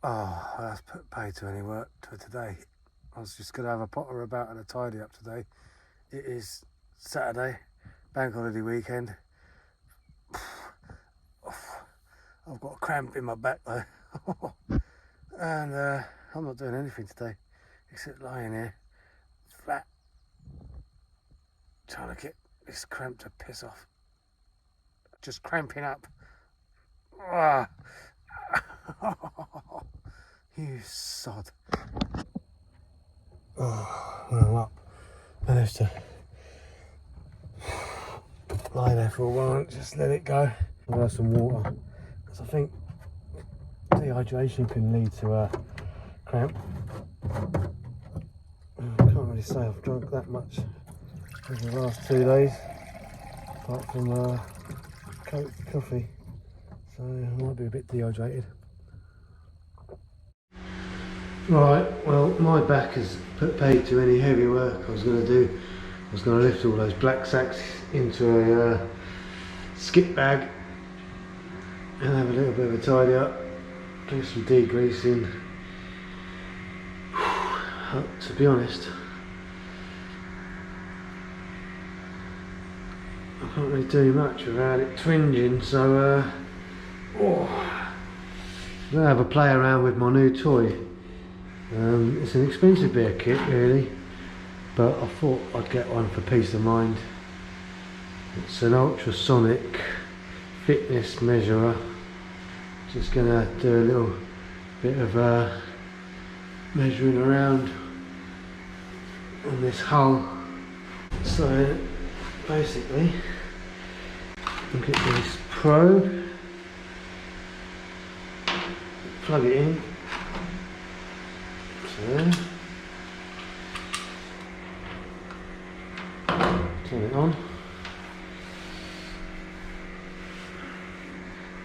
Oh, that's put paid to any work for today. I was just going to have a potter about and a tidy up today. It is Saturday, bank holiday weekend. I've got a cramp in my back though. And I'm not doing anything today except lying here flat trying to get this cramp to piss off. Just cramping up. Ah. You sod. Oh, when I'm up, managed to lie there for a while and just let it go. I'll have some water because I think dehydration can lead to a cramp. I can't really say I've drunk that much over the last 2 days, apart from coffee, so I might be a bit dehydrated. Right, well, my back has put paid to any heavy work I was going to do. I was going to lift all those black sacks into a skip bag and have a little bit of a tidy up, do some degreasing. To be honest, I can't really do much without it twinging, so I'm going to have a play around with my new toy. It's an expensive bit of kit really, but I thought I'd get one for peace of mind. It's an ultrasonic fitness measurer. Just going to do a little bit of measuring around on this hull. So basically, look at this probe, plug it in. There. Turn it on.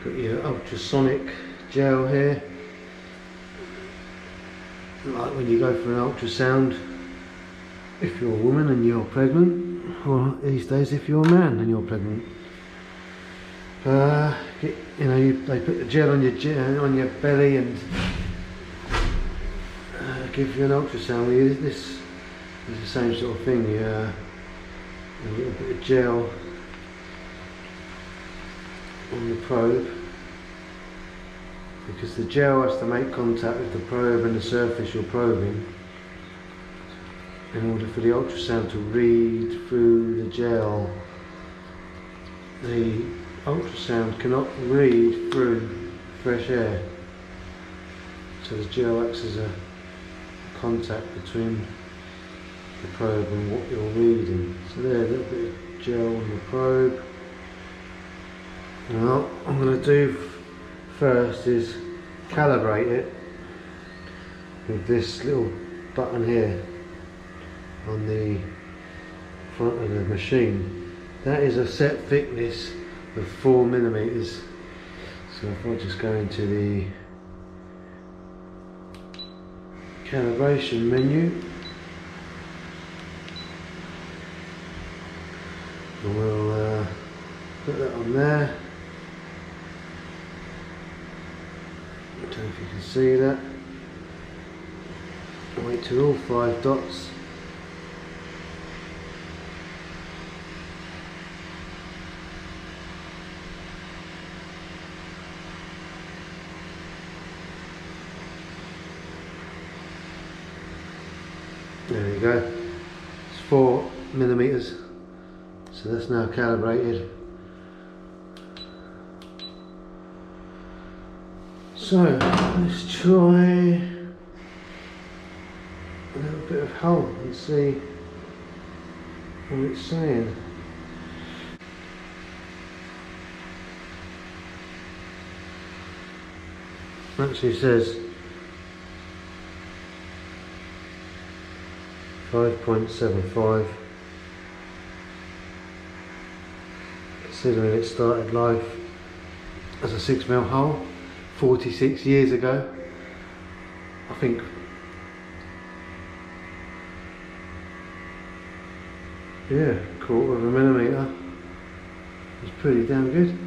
Got your ultrasonic gel here, like when you go for an ultrasound if you're a woman and you're pregnant, or these days if you're a man and you're pregnant. They put the gel on your belly and give you an ultrasound. This is the same sort of thing. A little bit of gel on the probe, because the gel has to make contact with the probe and the surface you're probing in order for the ultrasound to read through the gel. The ultrasound cannot read through fresh air, so the gel acts as a contact between the probe and what you're reading. So there, a little bit of gel on the probe. Now what I'm going to do first is calibrate it with this little button here on the front of the machine. That is a set thickness of 4mm. So if I just go into the calibration menu, and we'll put that on there. I don't know if you can see that. Wait till all 5 dots. There we go. It's 4mm, so that's now calibrated. So let's try a little bit of hull and see what it's saying. Actually says 5.75, considering it started life as a 6mm hull 46 years ago. I think yeah, 1/4 millimetre is pretty damn good.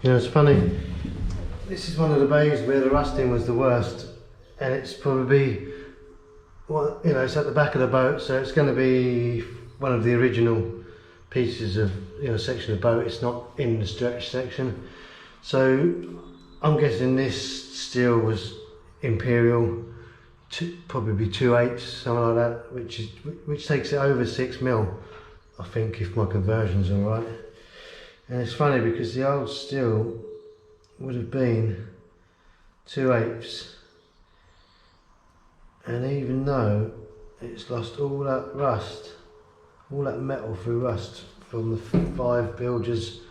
You know, it's funny, this is one of the bays where the rusting was the worst, and it's probably, well, you know, it's at the back of the boat, so it's going to be one of the original pieces of, you know, section of the boat. It's not in the stretch section, so I'm guessing this steel was imperial, probably 2/8, something like that, which takes it over 6mm, I think, if my conversion's all right. And it's funny because the old steel would have been 2/8, and even though it's lost all that rust, all that metal through rust from the 5 bilges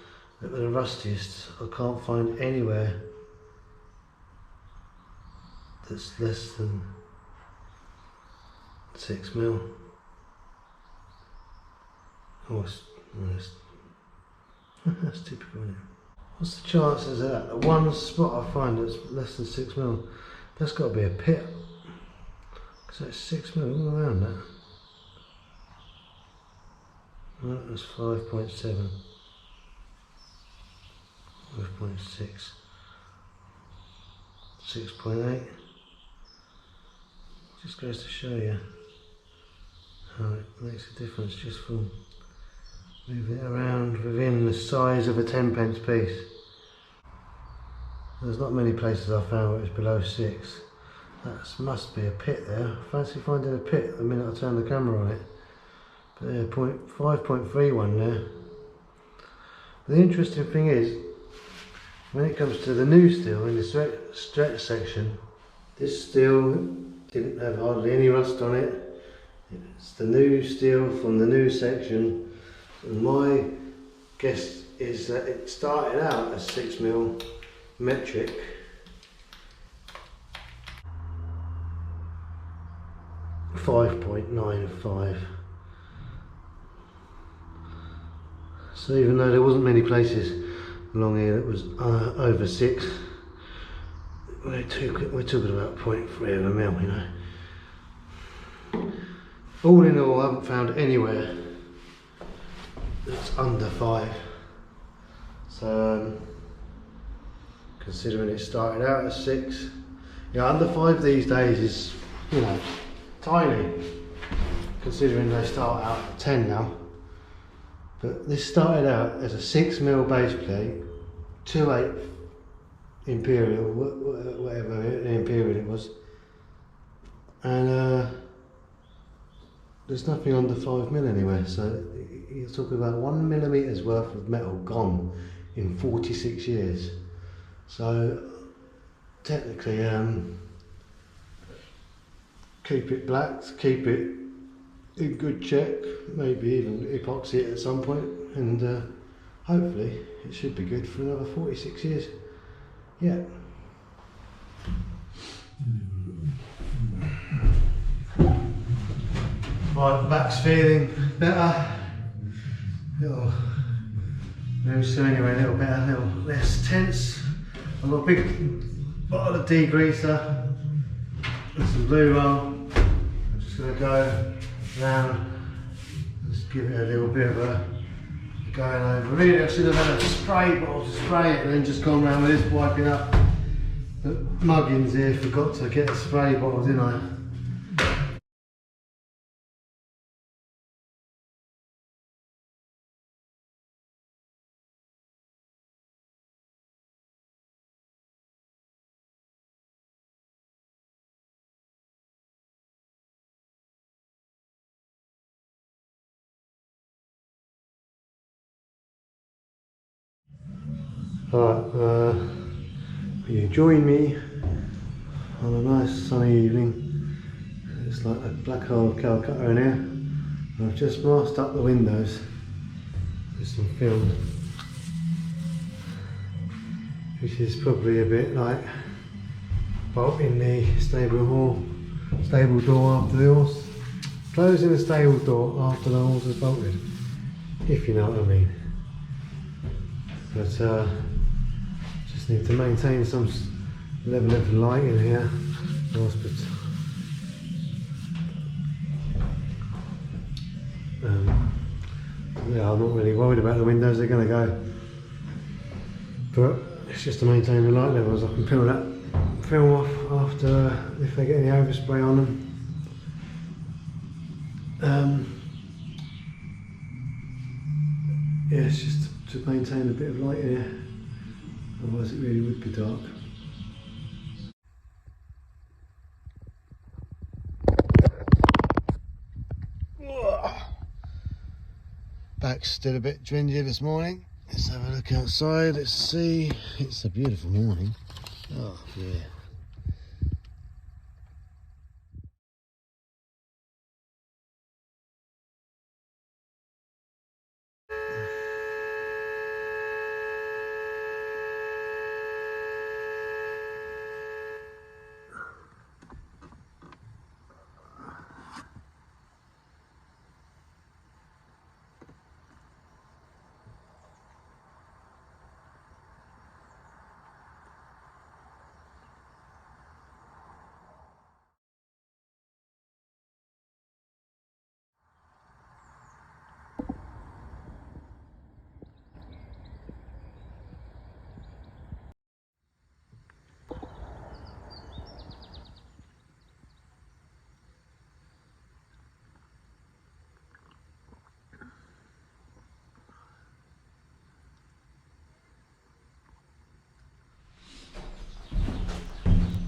that were the rustiest, I can't find anywhere that's less than 6mm. Oh, that's typical, isn't it? What's the chances of that? The one spot I find that's less than 6mm, that's got to be a pit, because that's 6mm all around that. Well, that's 5.7, 5.6, 6.8. Just goes to show you how it makes a difference just from moving it around within the size of a 10p piece. There's not many places I've found where it's below 6. That must be a pit there. I fancy finding a pit the minute I turn the camera on it. But yeah, 5.31 there. The interesting thing is, when it comes to the new steel in the stretch section, this steel didn't have hardly any rust on it. It's the new steel from the new section. And my guess is that it started out as 6mm metric. .95. So even though there wasn't many places along here that was over 6, we're talking about 0.3 of a mil, you know. All in all, I haven't found anywhere that's under 5. So considering it started out at 6, yeah, under 5 these days is, you know, tiny, considering they start out at 10 now. But this started out as a 6mm base plate, 2/8 imperial, whatever imperial it was, and there's nothing under 5mm anywhere. So you're talking about 1mm worth of metal gone in 46 years. So technically, keep it black, keep it in good check, maybe even epoxy it at some point, and hopefully it should be good for another 46 years. Yeah. Right, the back's feeling better. Little moves so anyway, a little better, a little less tense. I've got a big bottle of degreaser and some blue roll. I'm just going to go round, just give it a little bit of a going over. Really, I should have had a spray bottle to spray it and then just gone round with this wiping up the muggins here. Forgot to get a spray bottle, didn't I? Right, you join me on a nice sunny evening. It's like a black hole of Calcutta in here. I've just masked up the windows with some film, which is probably a bit like bolting the stable door after the horse, closing the stable door after the horse is bolted, if you know what I mean. But just need to maintain some level of light in here. Yeah, I'm not really worried about the windows. They're going to go but it's just to maintain the light levels. I can peel that film off after if they get any overspray on them. Yeah, it's just to maintain a bit of light here, otherwise it really would be dark. Back's still a bit dringy this morning. Let's have a look outside, let's see. It's a beautiful morning. Oh yeah.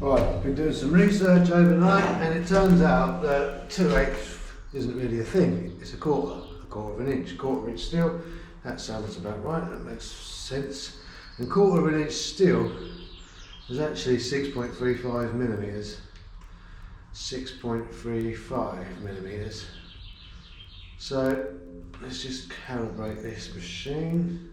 Right, I've been doing some research overnight and it turns out that 2/8 isn't really a thing, it's a quarter of an inch. Quarter of an inch steel, that sounds about right, that makes sense. And quarter of an inch steel is actually 6.35 millimeters. 6.35 millimeters. So let's just calibrate this machine.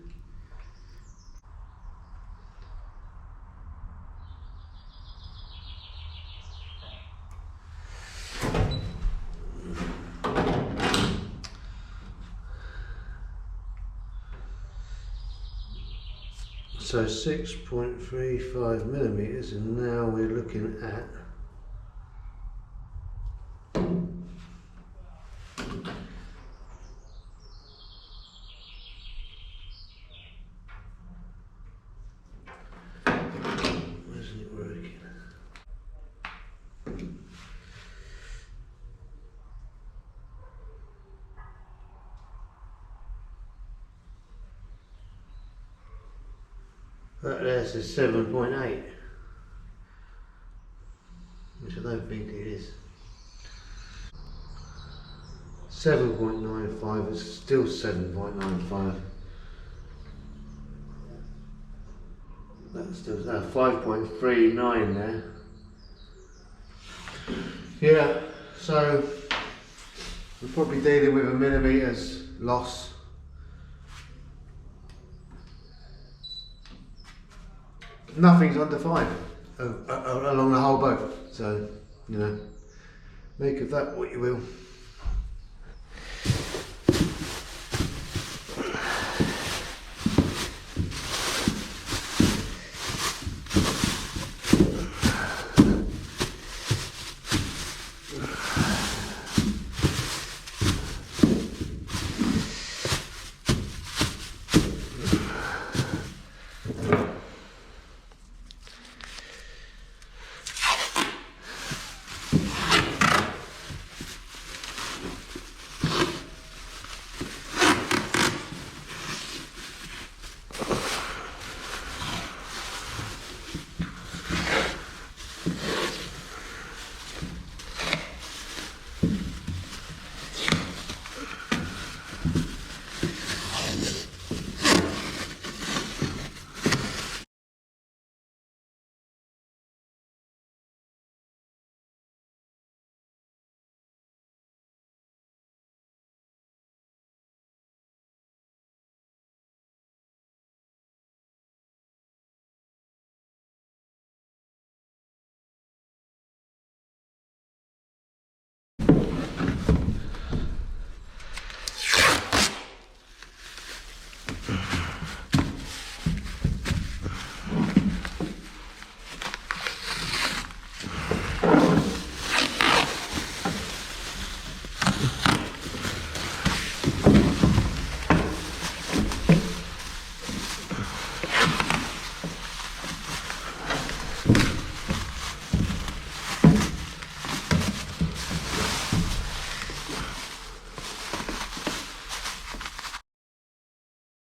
So 6.35 millimeters, and now we're looking at isn't it working? That there says 7.8, which I don't think it is. 7.95 is still 7.95. That's still 5.39 there. Yeah, so we're probably dealing with a millimeters loss. Nothing's under 5 along the whole boat, so you know, make of that what you will.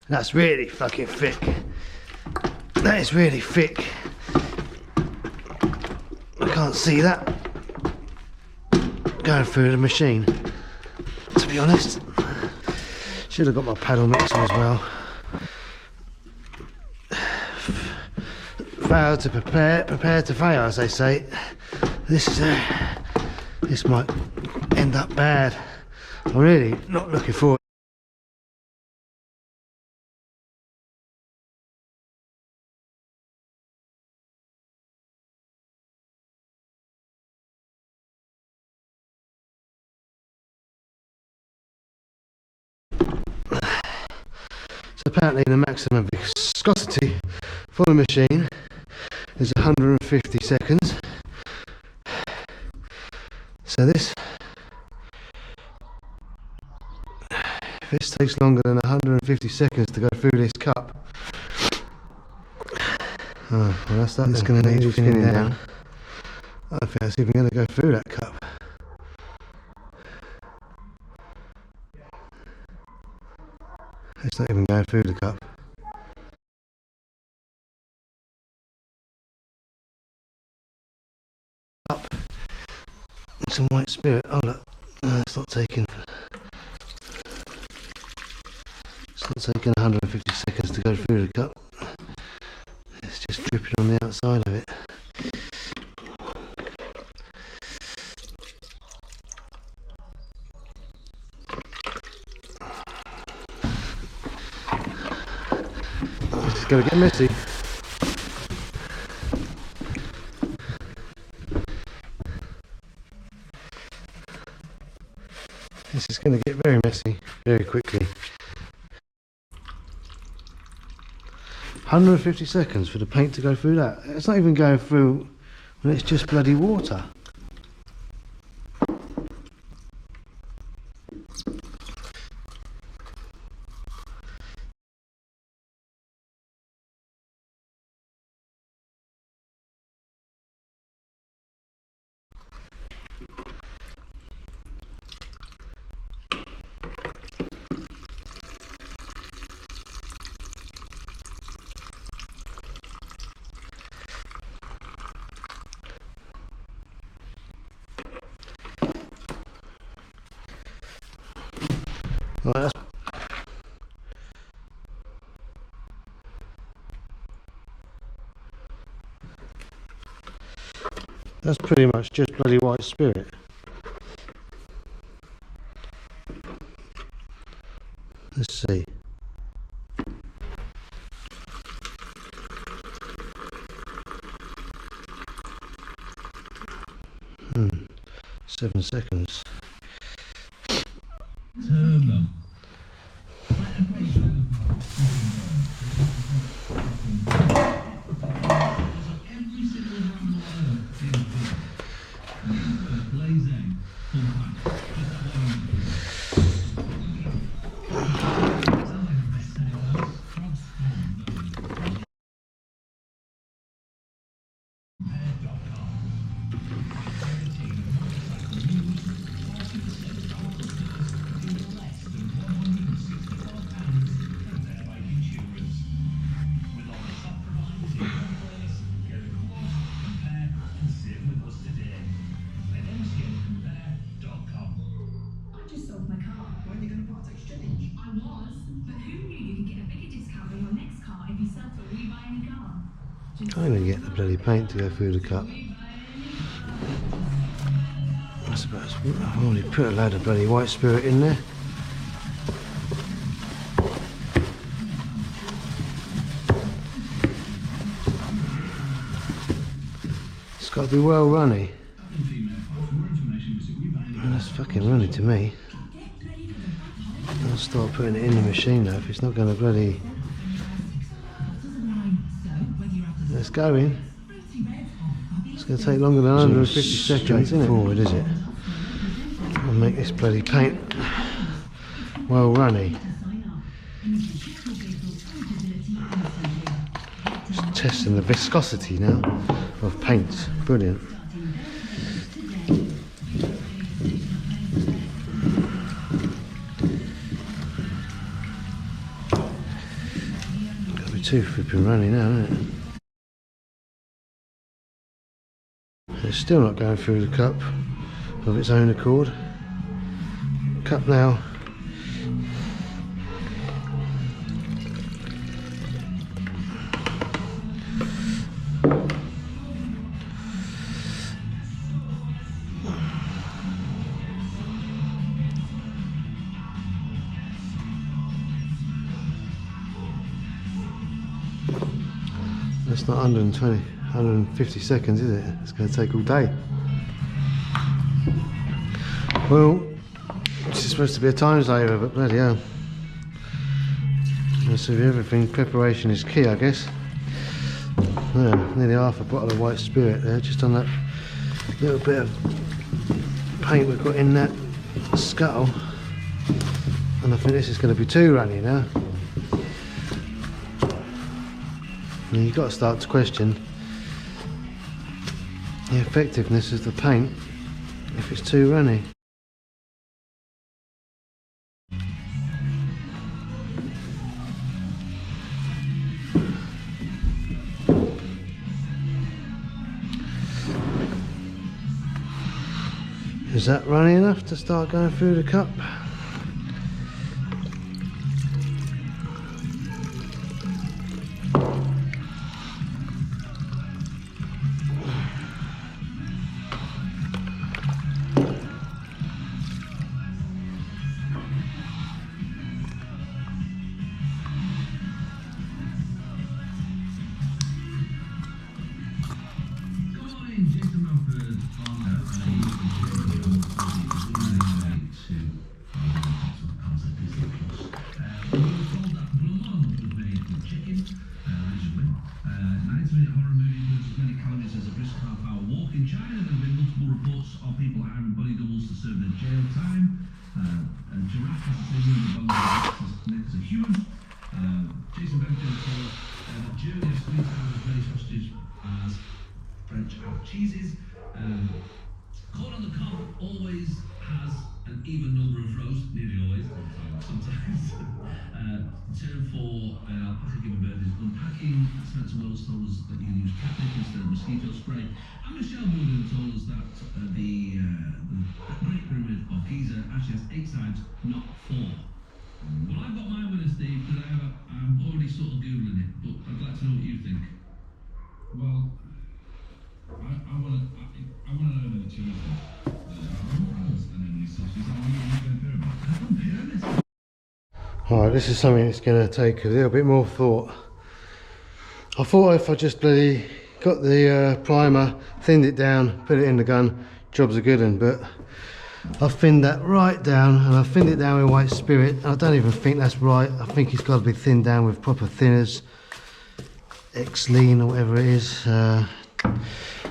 That's really fucking thick. That is really thick. I can't see that going through the machine, to be honest. Should have got my paddle mixer as well. Fail to prepare, prepare to fail, as they say. This might end up bad. I'm really not looking forward. So apparently the maximum viscosity for the machine is 150 seconds. So if this takes longer than 150 seconds to go through this cup, well that's that. It's going to need spinning down. I don't think that's even going to go through that cup. It's not even going through the cup. Up some white spirit. Oh look, no, it's not taking 150 seconds to go through the cup. It's just dripping on the outside of it. This is going to get messy. This is going to get very messy very quickly. 150 seconds for the paint to go through that. It's not even going through when it's just bloody water. Right, that's pretty much just bloody white spirit. Let's see. Hmm. 7 seconds. Turbo. Trying to get the bloody paint to go through the cup. I suppose I've already put a load of bloody white spirit in there. It's got to be well runny. That's fucking runny to me. I'll start putting it in the machine though if it's not going to bloody... It's going. It's going to take longer than 150 seconds, isn't it? Forward, is it? I'll make this bloody paint well runny. Just testing the viscosity now of paints. Brilliant. too flipping runny now, isn't it? It's still not going through the cup of its own accord. Cup now. That's not 120, 150 seconds, is it? It's going to take all day. Well, this is supposed to be a time saver, but bloody hell. So everything, preparation is key, I guess. Yeah, nearly half a bottle of white spirit there, just on that little bit of paint we've got in that scuttle. And I think this is going to be too runny now. And you've got to start to question the effectiveness of the paint if it's too runny. Is that runny enough to start going through the cup? Cheeses. Corn on the cob always has an even number of rows, nearly always, sometimes. Term for alpaca given birth is unpacking. Spencer Wells told us that you can use catnip instead of mosquito spray. And Michelle Morgan told us that the Great Pyramid of Giza actually has 8 sides, not 4. Well, I've got my winner, Steve, because I'm already sort of Googling it, but I'd like to know what you think. Well, I want to know whether the cheese is Alright, this is something that's going to take a little bit more thought. I thought if I just bloody got the primer, thinned it down, put it in the gun, job's a good one, but I've thinned that right down, and I've thinned it down with white spirit. I don't even think that's right. I think it's got to be thinned down with proper thinners, X-Lean or whatever it is.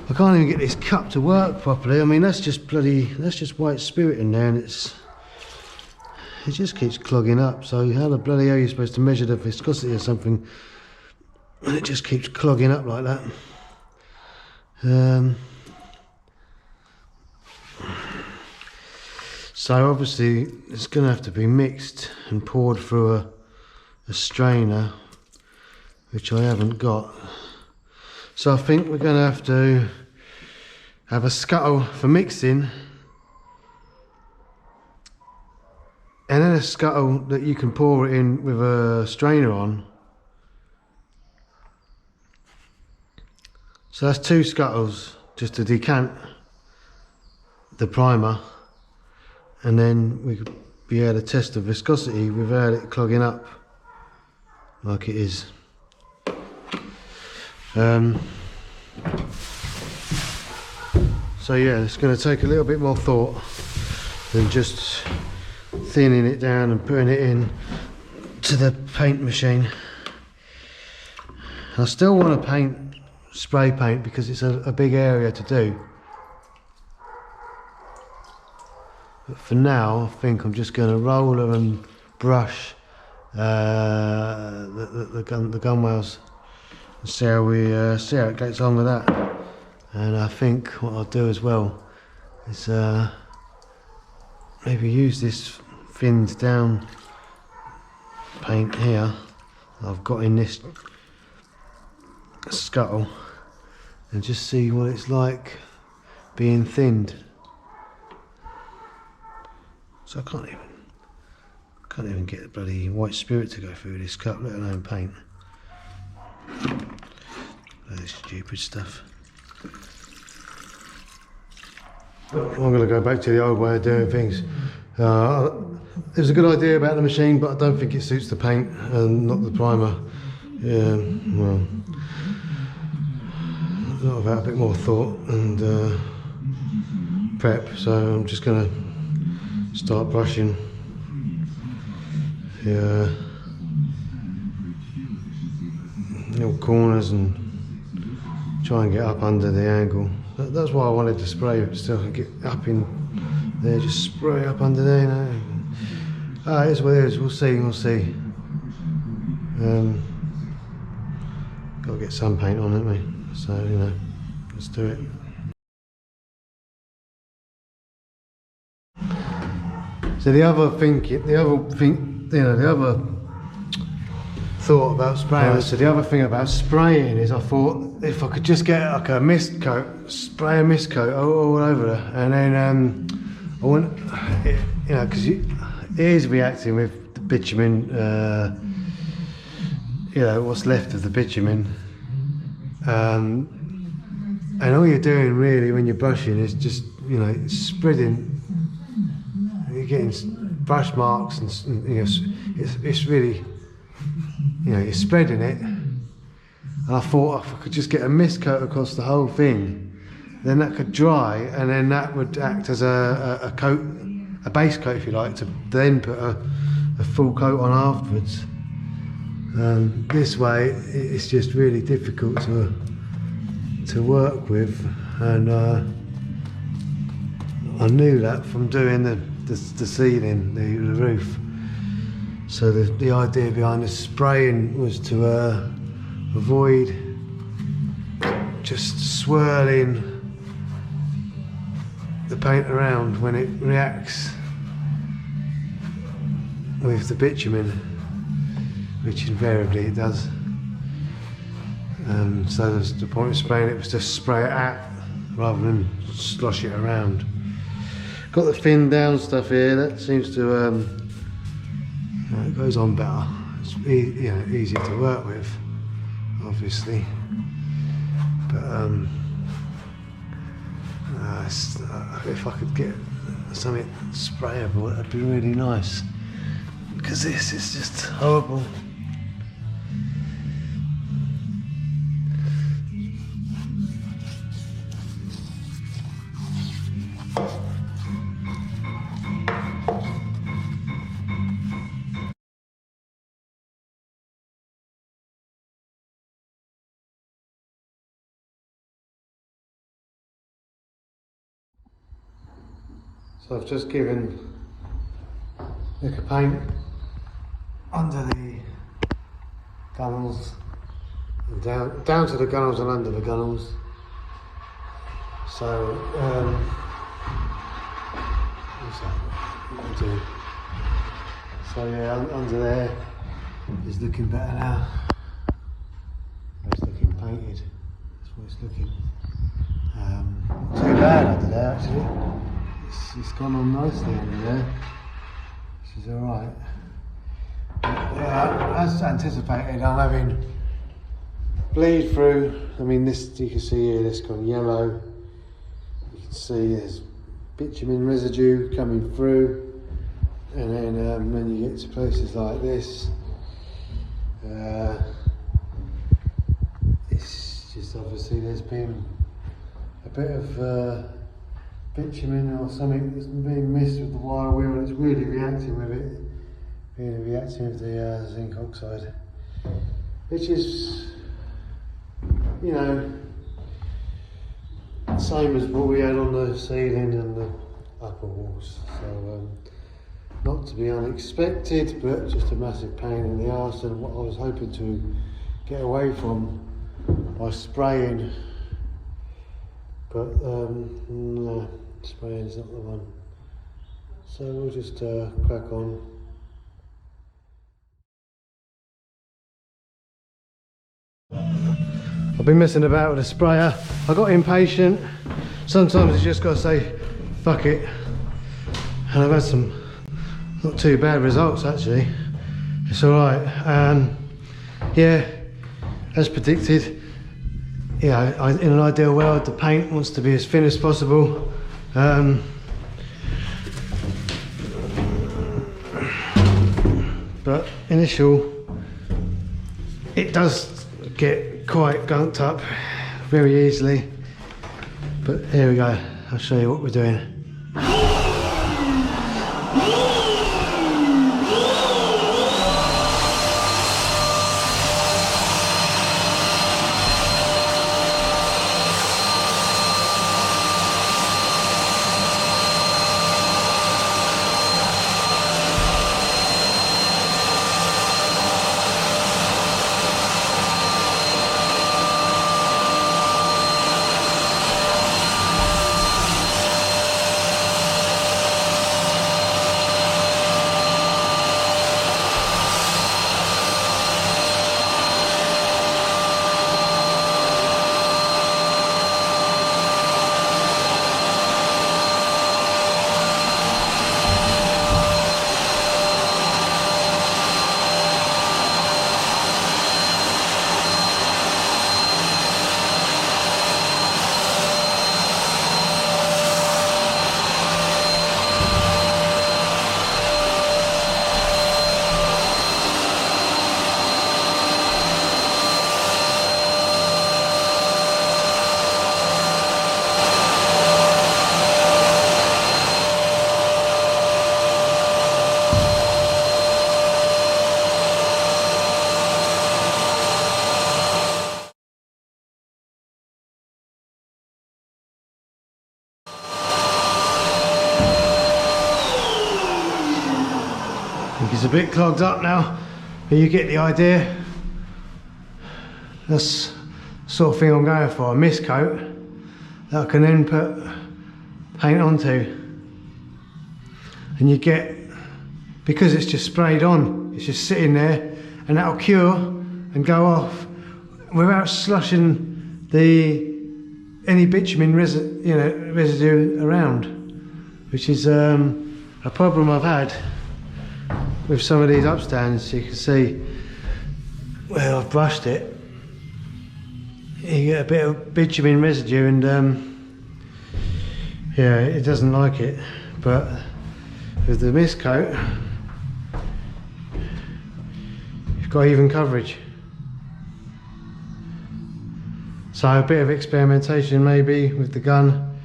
I can't even get this cup to work properly. I mean, that's just white spirit in there, and it just keeps clogging up. So how the bloody hell are you supposed to measure the viscosity or something, and it just keeps clogging up like that? So obviously it's going to have to be mixed and poured through a strainer, which I haven't got. So I think we're going to have a scuttle for mixing, and then a scuttle that you can pour it in with a strainer on. So that's 2 scuttles just to decant the primer, and then we could be able to test the viscosity without it clogging up like it is. So yeah, it's going to take a little bit more thought than just thinning it down and putting it in to the paint machine. I still want to paint, spray paint, because it's a big area to do. But for now, I think I'm just going to roller and brush the gunwales and see how it gets on with that. And I think what I'll do as well is maybe use this thinned down paint here I've got in this scuttle and just see what it's like being thinned. So I can't even get the bloody white spirit to go through this cup, let alone paint. That stupid stuff. I'm going to go back to the old way of doing things. It was a good idea about the machine, but I don't think it suits the paint and not the primer. Yeah, well, without a bit more thought and prep, so I'm just going to start brushing the little corners and try and get up under the angle. That's why I wanted to spray it, so I can get up in there, just spray up under there, you know. It is what it is, we'll see. Got to get some paint on it, mate. So, you know, let's do it. So the other thought about spraying. So the other thing about spraying is I thought if I could just get like a mist coat, spray a mist coat all over there, and then I wouldn't, you know, because it is reacting with the bitumen, you know, what's left of the bitumen, and all you're doing really when you're brushing is just, you know, spreading. You're getting brush marks, and you know, it's really, you know, you're spreading it. And I thought if I could just get a mist coat across the whole thing, then that could dry, and then that would act as a coat, a base coat if you like, to then put a full coat on afterwards. This way it's just really difficult to work with, and I knew that from doing the ceiling, the roof. So the idea behind the spraying was to avoid just swirling the paint around when it reacts with the bitumen, which invariably it does. So the point of spraying it was to spray it at rather than slosh it around. Got the thin down stuff here, that seems to it goes on better. It's you know, easier to work with, obviously, but if I could get something sprayable, that'd be really nice, because this is just horrible. So I've just given liquor paint under the gunnels, and down to the gunnels and under the gunnels. So what's that? What I do? So yeah, under there is looking better now. It's looking painted. That's what it's looking. Not too bad under there actually. It's gone on nicely under there, which is alright. Yeah, as anticipated, I'm having bleed through. I mean, this, you can see here, this gone yellow. You can see there's bitumen residue coming through, and then when you get to places like this, it's just obviously there's been a bit of bitumen or something that's been missed with the wire wheel, and it's really reacting with it, really reacting with the zinc oxide, which is, you know, same as what we had on the ceiling and the upper walls. So not to be unexpected, but just a massive pain in the arse, and what I was hoping to get away from by spraying, but no, spraying is not the one. So we'll just crack on. I've been messing about with a sprayer. I got impatient. Sometimes you just got to say, fuck it. And I've had some not too bad results actually. It's alright. Yeah, as predicted, yeah, in an ideal world the paint wants to be as thin as possible. But initial, it does get quite gunked up very easily. But here we go, I'll show you what we're doing. It's a bit clogged up now, but you get the idea. That's the sort of thing I'm going for, a mist coat that I can then put paint onto. And you get, because it's just sprayed on, it's just sitting there, and that'll cure and go off without slushing any bitumen residue around, which is a problem I've had with some of these upstands. You can see where I've brushed it, you get a bit of bitumen residue, and yeah, it doesn't like it. But with the mist coat, you've got even coverage. So a bit of experimentation maybe with the gun.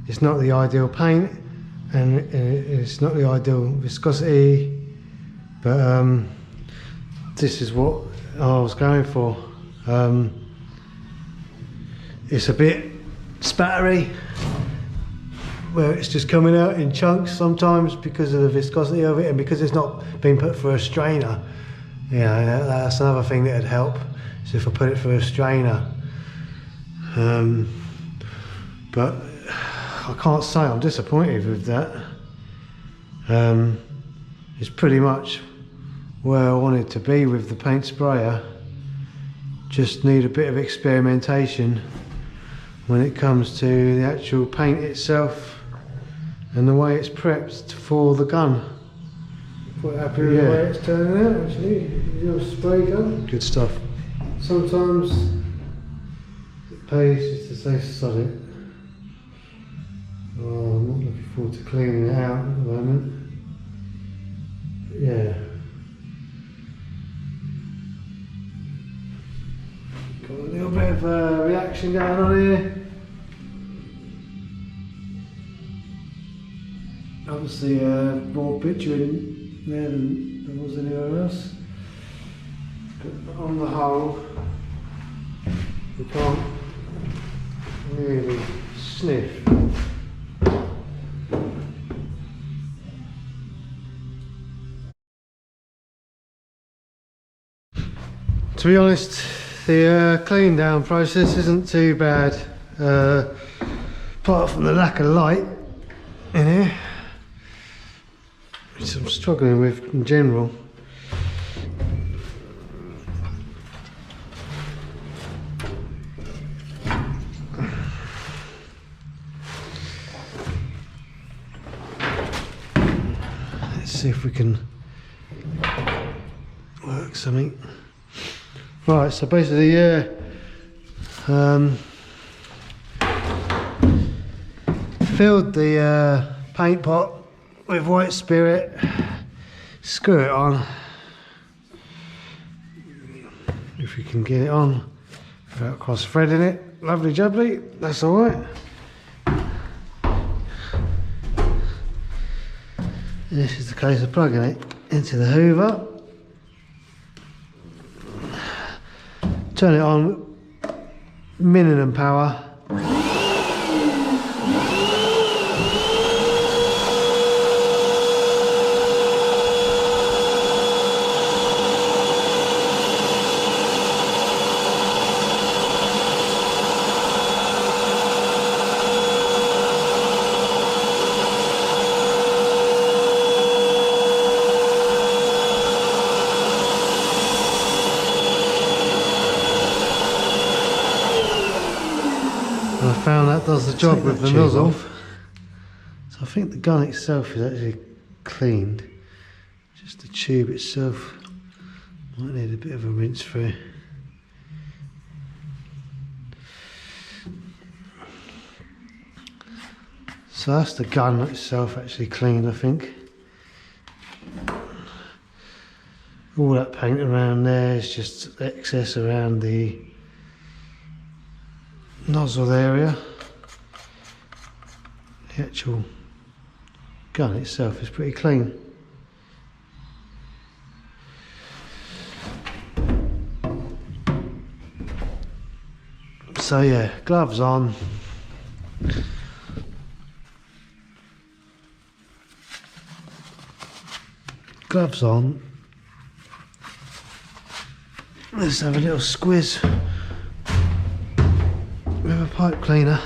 It's not the ideal paint, and it's not the ideal viscosity, but this is what I was going for. It's a bit spattery, where it's just coming out in chunks sometimes because of the viscosity of it, and because it's not been put through a strainer. You know, that's another thing that would help, is if I put it through a strainer. But I can't say I'm disappointed with that. It's pretty much where I wanted to be with the paint sprayer. Just need a bit of experimentation when it comes to the actual paint itself and the way it's prepped for the gun. Quite happy with the way it's turning out actually. Your spray gun. Good stuff. Sometimes it pays just to say sod it. Oh, I'm not looking forward to cleaning it out at the moment. But yeah. Got a little bit of reaction going on here. Obviously more bitumen there than there was anywhere else. But on the whole, we can't really sniff. To be honest, the clean down process isn't too bad, apart from the lack of light in here, which I'm struggling with in general. see if we can work something. Right, so basically, yeah, filled the paint pot with white spirit, screw it on, if you can get it on without cross threading it. Lovely jubbly, that's alright. This is the case of plugging it into the hoover, turn it on minimum power, and I found that does the job with the nozzle. So I think the gun itself is actually cleaned, just the tube itself might need a bit of a rinse through. So that's the gun itself actually cleaned, I think. All that paint around there is just excess around the nozzle area. The actual gun itself is pretty clean. So yeah, gloves on. Gloves on. Let's have a little squiz with a pipe cleaner.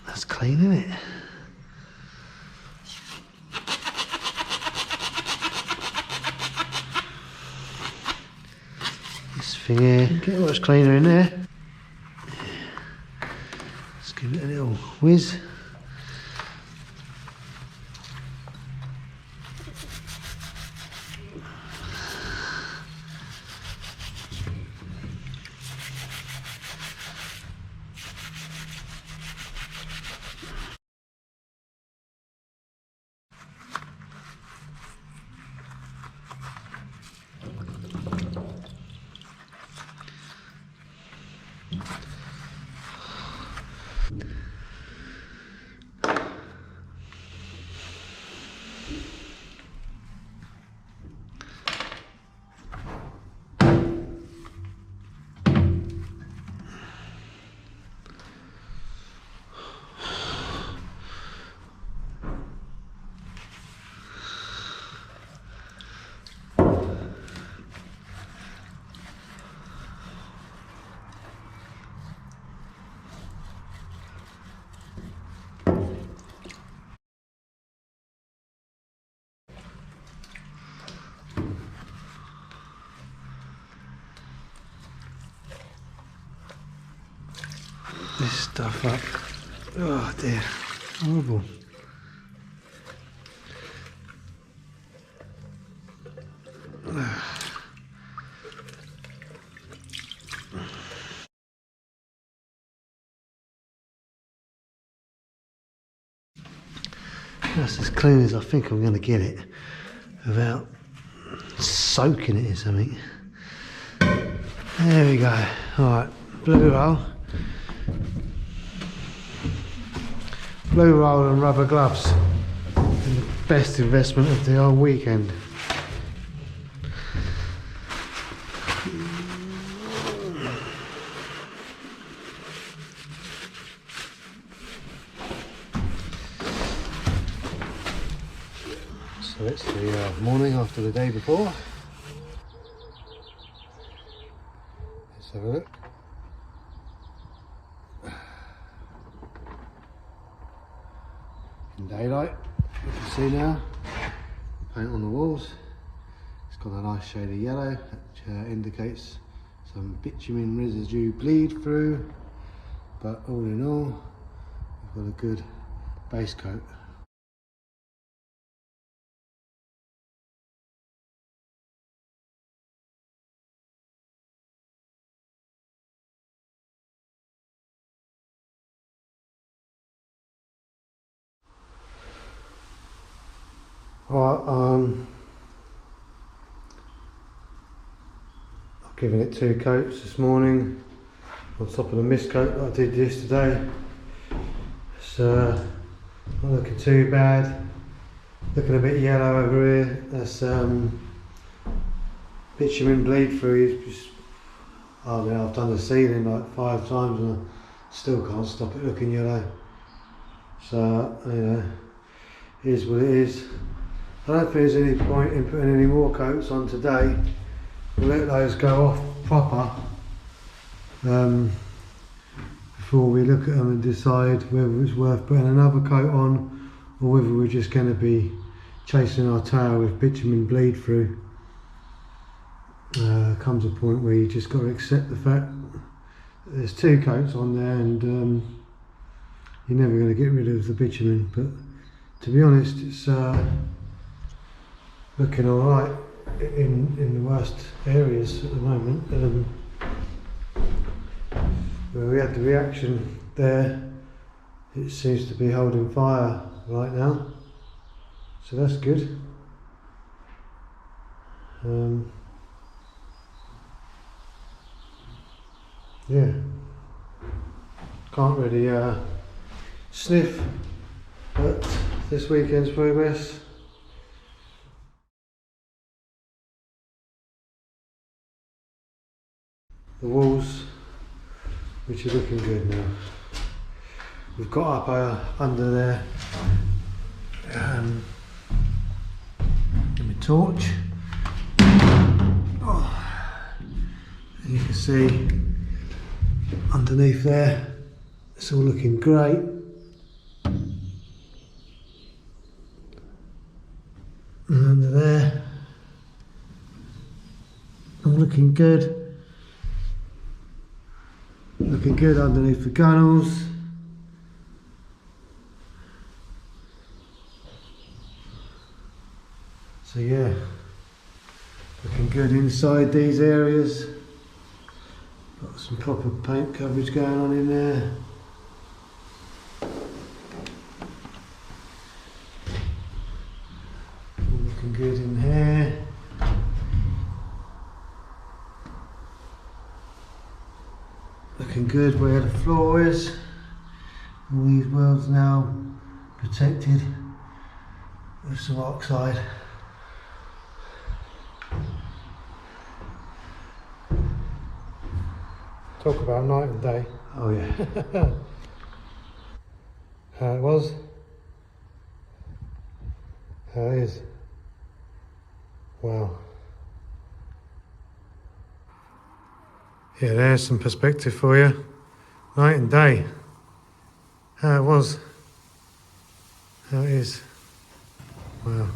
That's clean, isn't it? This thing here, get much cleaner in there. Let's give it a little whiz. This stuff up. Oh dear, horrible. That's as clean as I think I'm going to get it without soaking it in something. There we go. Alright, blue roll. Blue roll and rubber gloves. And the best investment of the whole weekend. So it's the morning after the day before. Let's have a look. In daylight, you can see now, paint on the walls. It's got a nice shade of yellow, which indicates some bitumen residue bleed through. But all in all, we've got a good base coat. Right, I've given it 2 coats this morning on top of the mist coat that I did yesterday. It's not looking too bad. Looking a bit yellow over here. That's bitumen bleed through. I mean, I've done the ceiling like 5 times and I still can't stop it looking yellow. So, you know, it is what it is. I don't think there's any point in putting any more coats on today. We'll let those go off proper before we look at them and decide whether it's worth putting another coat on or whether we're just going to be chasing our tail with bitumen bleed through. Comes a point where you just got to accept the fact that there's 2 coats on there and you're never going to get rid of the bitumen. But to be honest, it's looking alright in the worst areas at the moment. Where we had the reaction there, it seems to be holding fire right now, so that's good. Yeah, can't really sniff at this weekend's progress. The walls, which are looking good now. We've got up under there my torch. And you can see underneath there, it's all looking great. And under there, all looking good. Looking good underneath the gunnels. So yeah, looking good inside these areas. Got some proper paint coverage going on in there. All looking good in here. Looking good where the floor is. All these welds now protected with some oxide. Talk about night and day. Oh yeah. How it was. How it is. Wow. Yeah, there's some perspective for you. Night and day. How it was. How it is. Wow.